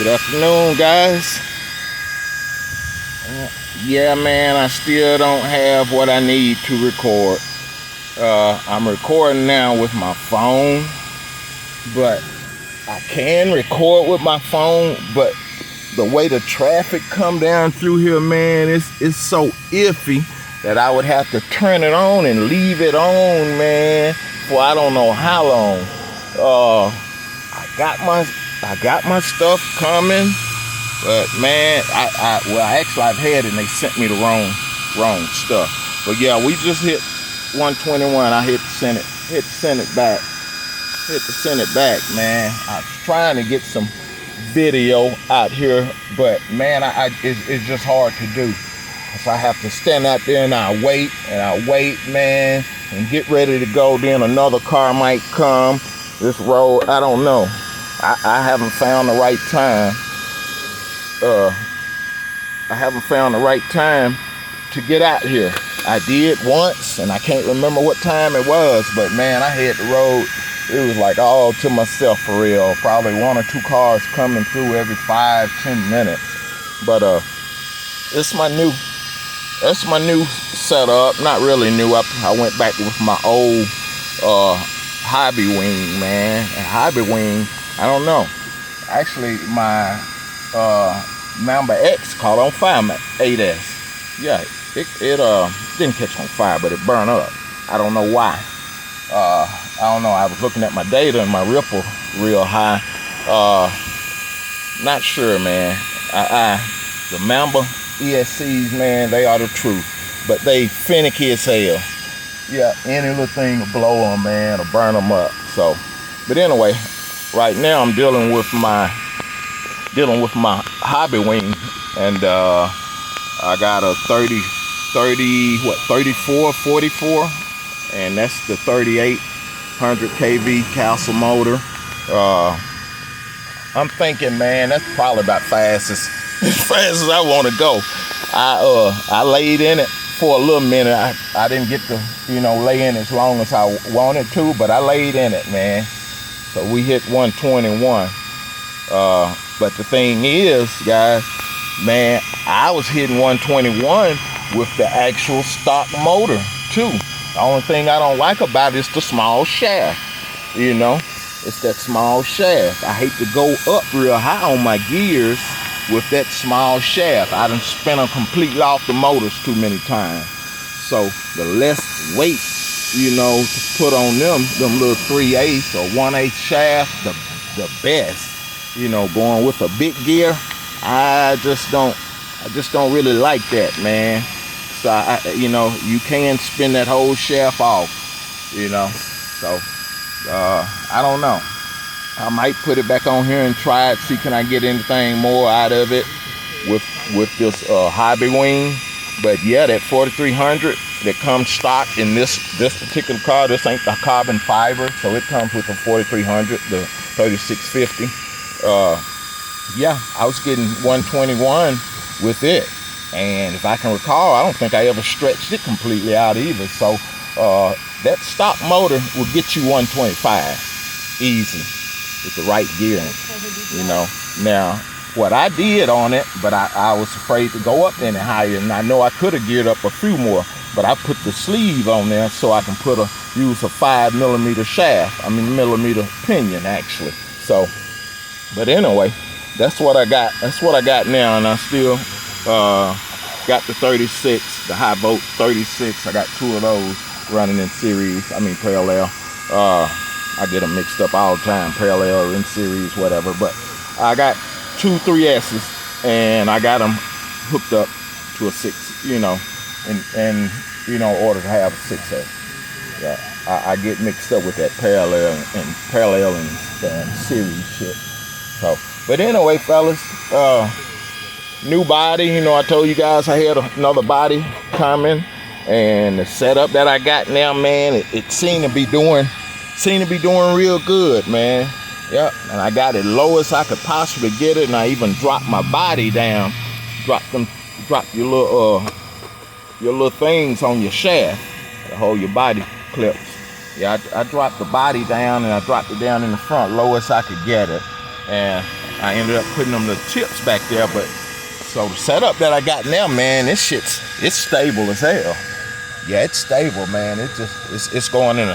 Good afternoon, guys. Yeah, man, I still don't have what I need to record. I'm recording now with my phone, but I can record with my phone, but the way the traffic come down through here, man, it's so iffy that I would have to turn it on and leave it on, man, for I don't know how long. I got my stuff coming, but man, I've had it and they sent me the wrong stuff. But yeah, we just hit 121. I hit the send it back, man. I was trying to get some video out here, but man, it's just hard to do. So I have to stand out there and I wait, man, and get ready to go. Then another car might come. This road, I don't know. I haven't found the right time. I haven't found the right time to get out here. I did once, and I can't remember what time it was, but man, I had the road. It was like all to myself for real. Probably one or two cars coming through every 5-10 minutes. But that's my new setup. Not really new. I went back with my old hobby wing, man. And hobby wing, I don't know. Actually, my Mamba X caught on fire, my 8S. Yeah, it didn't catch on fire, but it burned up. I don't know why. I don't know. I was looking at my data and my ripple real high. Not sure, man. The Mamba ESCs, man, they are the truth, but they finicky as hell. Yeah, any little thing will blow them, man, or burn them up. So, but anyway, right now I'm dealing with my hobby wing, and I got a 34, 44, and that's the 3800 kV Castle motor. I'm thinking, man, that's probably about fast as I want to go. I laid in it for a little minute. I didn't get to, lay in as long as I wanted to, but I laid in it, man. So we hit 121. But the thing is, guys, man, I was hitting 121 with the actual stock motor too. The only thing I don't like about it is the small shaft. It's that small shaft. I hate to go up real high on my gears with that small shaft. I done spin them completely off the motors too many times. So the less weight, to put on them little 3/8 or 1/8 shaft, the best. Going with a big gear, I just don't really like that, man. So you can spin that whole shaft off, So I don't know. I might put it back on here and try it, see can I get anything more out of it with this hobby wing. But yeah, that 4300 that comes stock in this particular car, this ain't the carbon fiber, so it comes with the 4300, the 3650. Yeah, I was getting 121 with it, and if I can recall, I don't think I ever stretched it completely out either. So that stock motor will get you 125 easy with the right gearing. Now what I did on it, but I was afraid to go up any higher, and I know I could have geared up a few more, but I put the sleeve on there so I can use a 5mm shaft. Millimeter pinion actually. So, but anyway, that's what I got. That's what I got now, and I still got the 36, the high volt 36. I got two of those running in series. Parallel. I get them mixed up all the time, parallel or in series, whatever. But I got two 3S's, and I got them hooked up to a 6, in order to have a 6S. Yeah, I get mixed up with that parallel and series shit. So, but anyway, fellas, new body. I told you guys I had another body coming, and the setup that I got now, man, it seemed to be doing real good, man. Yep, and I got it low as I could possibly get it, and I even dropped my body down. Drop your little things on your shaft to hold your body clips. Yeah, I dropped the body down, and I dropped it down in the front low as I could get it. And I ended up putting them little tips back there. But so the setup that I got now, man, it's stable as hell. Yeah, it's stable, man. It's going in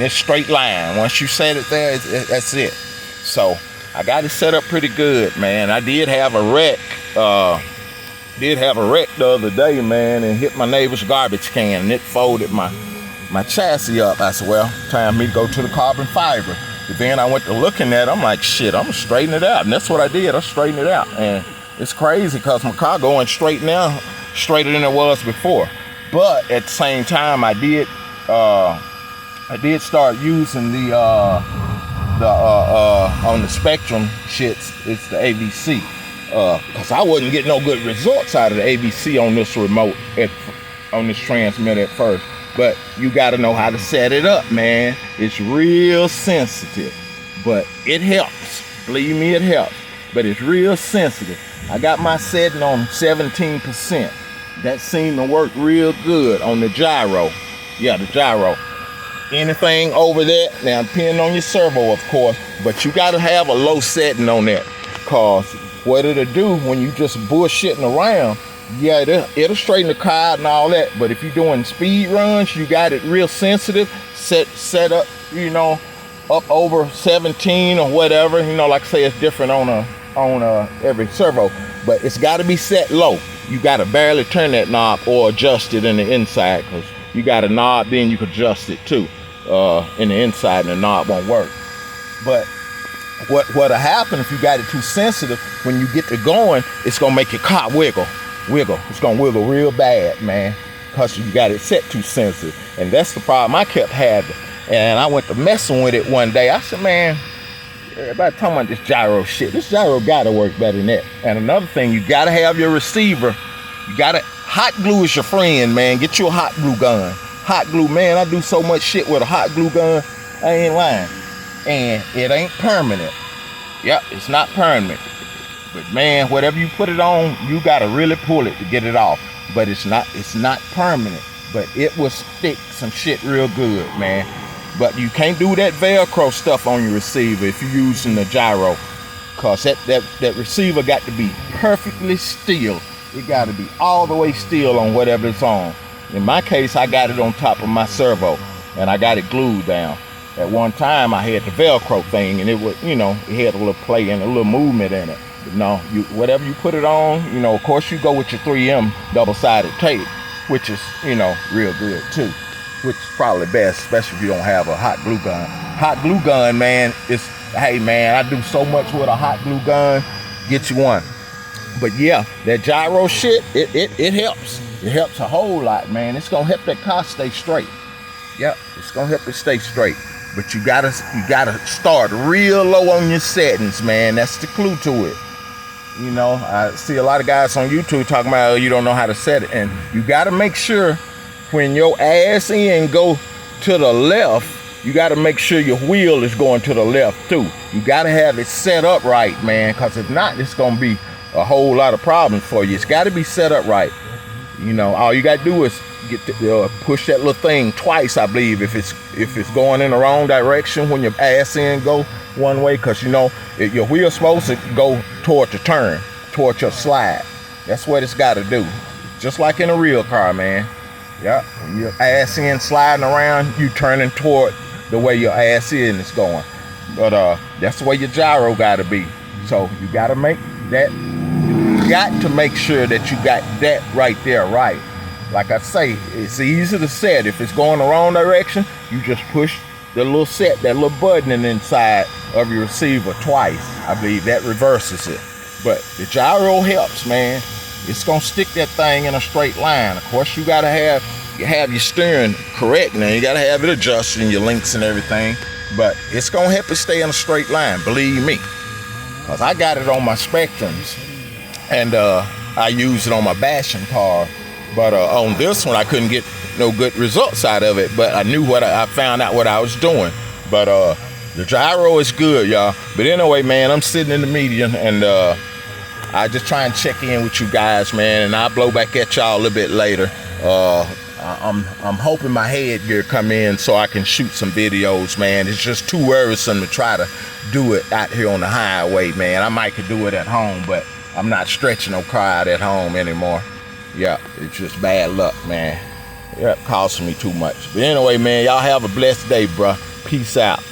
it's straight line. Once you set it there, that's it. So I got it set up pretty good, man. I did have a wreck. The other day, man, and hit my neighbor's garbage can, and it folded my chassis up. I said, well, time me to go to the carbon fiber. But then I went to looking at it, I'm like, shit, I'm gonna straighten it out. And that's what I did. I straightened it out. And it's crazy because my car going straight now, straighter than it was before. But at the same time, I did start using the on the Spectrum shits, it's the ABC. Because I wasn't getting no good results out of the ABC on this remote, on this transmitter at first. But you got to know how to set it up, man. It's real sensitive, but it helps. Believe me, it helps. But it's real sensitive. I got my setting on 17%. That seemed to work real good on the gyro. Yeah, the gyro. Anything over that, now depending on your servo, of course, but you got to have a low setting on that, because what it'll do when you just bullshitting around, yeah, it'll straighten the car out and all that. But if you're doing speed runs, you got it real sensitive, set up, up over 17 or whatever. Like I say, it's different on every servo, but it's got to be set low. You got to barely turn that knob or adjust it in the inside, because you got a knob, then you can adjust it too in the inside, and the knob won't work. But what'll happen if you got it too sensitive, when you get to going, it's gonna make your car wiggle. It's gonna wiggle real bad, man, because you got it set too sensitive. And that's the problem I kept having. And I went to messing with it one day. I said, man, everybody talking about this gyro shit. This gyro gotta work better than that. And another thing, you gotta have your receiver. Hot glue is your friend, man. Get you a hot glue gun. Hot glue, man, I do so much shit with a hot glue gun, I ain't lying. And it ain't permanent. Yep, it's not permanent. But man, whatever you put it on, you gotta really pull it to get it off. But it's not permanent. But it will stick some shit real good, man. But you can't do that Velcro stuff on your receiver if you're using the gyro, cause that receiver got to be perfectly still. It got to be all the way still on whatever it's on. In my case, I got it on top of my servo, and I got it glued down. At one time, I had the Velcro thing, and it was, it had a little play and a little movement in it. But no, whatever you put it on, of course you go with your 3M double-sided tape, which is, real good too. Which is probably best, especially if you don't have a hot glue gun. Hot glue gun, man, hey man, I do so much with a hot glue gun. Get you one. But yeah, that gyro shit, it helps. It helps a whole lot, man. It's gonna help that car stay straight. Yep, it's gonna help it stay straight. But you gotta start real low on your settings, man. That's the clue to it. I see a lot of guys on YouTube talking about, you don't know how to set it. And you gotta make sure when your ass end go to the left, you gotta make sure your wheel is going to the left too. You gotta have it set up right, man, because if not, it's gonna be a whole lot of problems for you. It's gotta be set up right. All you gotta do is push that little thing twice, I believe, if it's going in the wrong direction when your ass end go one way, because your wheel's supposed to go toward the turn, toward your slide. That's what it's got to do, just like in a real car, man. Yeah, when your ass end sliding around, you turning toward the way your ass end is going. But that's the way your gyro got to be. So you got to make that. You got to make sure that you got that right there right. Like I say, it's easy to set. If it's going the wrong direction, you just push the little that little button inside of your receiver twice. I believe that reverses it. But the gyro helps, man. It's gonna stick that thing in a straight line. Of course, you gotta have your steering correct now. You gotta have it adjusted and your links and everything. But it's gonna help it stay in a straight line, believe me. Cause I got it on my Spectrums, and I use it on my bashing car. But on this one, I couldn't get no good results out of it. But I knew I found out what I was doing. But the gyro is good, y'all. But anyway, man, I'm sitting in the median, and I just try and check in with you guys, man. And I'll blow back at y'all a little bit later. I'm hoping my headgear come in so I can shoot some videos, man. It's just too worrisome to try to do it out here on the highway, man. I might could do it at home, but I'm not stretching no car out at home anymore. Yeah, it's just bad luck, man. Yeah, costing me too much. But anyway, man, y'all have a blessed day, bruh. Peace out.